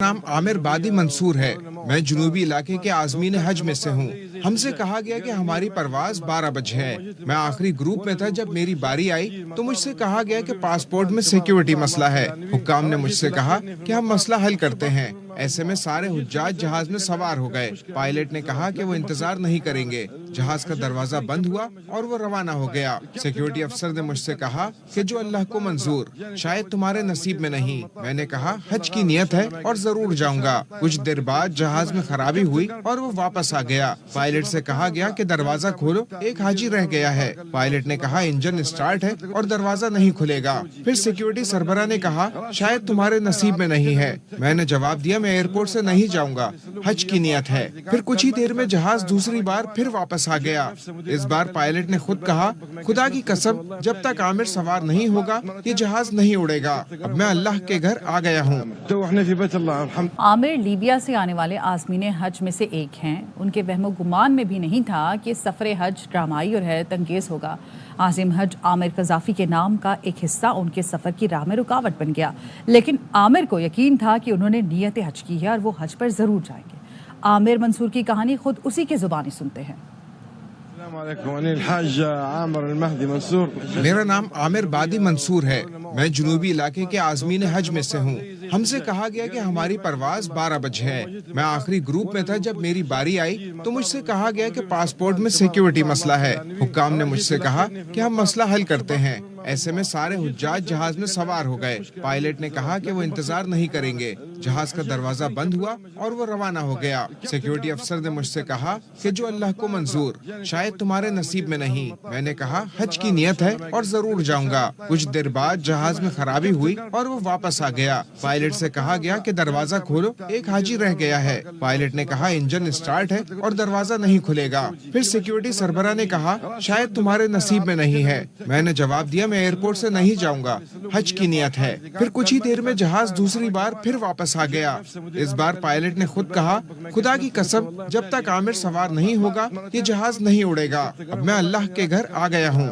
नाम आमिर बादी मंसूर है। मैं जनूबी इलाके के आज़मीन हज में से हूँ। हमसे कहा गया कि हमारी परवाज 12 बजे है। मैं आखिरी ग्रुप में था। जब मेरी बारी आई तो मुझसे कहा गया कि पासपोर्ट में सिक्योरिटी मसला है। हुक्काम ने मुझसे कहा कि हम मसला हल करते हैं। ऐसे में सारे हुज्जाज जहाज में सवार हो गए। पायलट ने कहा कि वो इंतजार नहीं करेंगे। जहाज का दरवाजा बंद हुआ और वो रवाना हो गया। सिक्योरिटी अफसर ने मुझसे कहा कि जो अल्लाह को मंजूर, शायद तुम्हारे नसीब में नहीं। मैंने कहा हज की नियत है और जरूर जाऊंगा। कुछ देर बाद जहाज में खराबी हुई और वो वापस आ गया। पायलट से कहा गया कि दरवाजा खोलो, एक हाजी रह गया है। पायलट ने कहा इंजन स्टार्ट है और दरवाजा नहीं खुलेगा। फिर सिक्योरिटी सरबरा ने कहा शायद तुम्हारे नसीब में नहीं है। मैंने जवाब दिया मैं एयरपोर्ट से नहीं जाऊंगा, हज की नियत है। फिर कुछ ही देर में जहाज दूसरी बार फिर वापस आ गया। इस बार पायलट ने खुद कहा खुदा की कसम, जब तक आमिर सवार नहीं होगा ये जहाज नहीं उड़ेगा। अब मैं अल्लाह के घर आ गया हूँ। आमिर लीबिया से आने वाले आज़मीन हज में से एक हैं। उनके वहमो गुमान में भी नहीं था कि सफ़र हज ड्रामाई और हैरत अंगेज़ होगा। आज़िम हज आमिर कज़ाफ़ी के नाम का एक हिस्सा उनके सफ़र की राह में रुकावट बन गया, लेकिन आमिर को यकीन था कि उन्होंने नीयत हज की है और वो हज पर ज़रूर जाएंगे। आमिर मंसूर की कहानी खुद उसी के ज़ुबानी सुनते हैं। मेरा नाम आमिर बादी मंसूर है। मैं जनूबी इलाके के आज़मीन हज में से हूँ। हमसे कहा गया कि हमारी परवाज 12 बजे है। मैं आखिरी ग्रुप में था। जब मेरी बारी आई तो मुझसे कहा गया कि पासपोर्ट में सिक्योरिटी मसला है। हुक्काम ने मुझसे कहा कि हम मसला हल करते हैं। ऐसे में सारे हुज्जाज जहाज में सवार हो गए। पायलट ने कहा कि वो इंतजार नहीं करेंगे। जहाज का दरवाजा बंद हुआ और वो रवाना हो गया। सिक्योरिटी अफसर ने मुझसे कहा कि जो अल्लाह को मंजूर, शायद तुम्हारे नसीब में नहीं। मैंने कहा हज की नियत है और जरूर जाऊंगा। कुछ देर बाद जहाज में खराबी हुई और वो वापस आ गया। पायलट से कहा गया कि दरवाजा खोलो, एक हाजी रह गया है। पायलट ने कहा इंजन स्टार्ट है और दरवाजा नहीं खुलेगा। फिर सिक्योरिटी सरबरा ने कहा शायद तुम्हारे नसीब में नहीं है। मैंने जवाब दिया मैं एयरपोर्ट से नहीं जाऊंगा, हज की नियत है। फिर कुछ ही देर में जहाज दूसरी बार फिर वापस आ गया। इस बार पायलट ने खुद कहा खुदा की कसम, जब तक आमिर सवार नहीं होगा ये जहाज नहीं उड़ेगा। अब मैं अल्लाह के घर आ गया हूँ।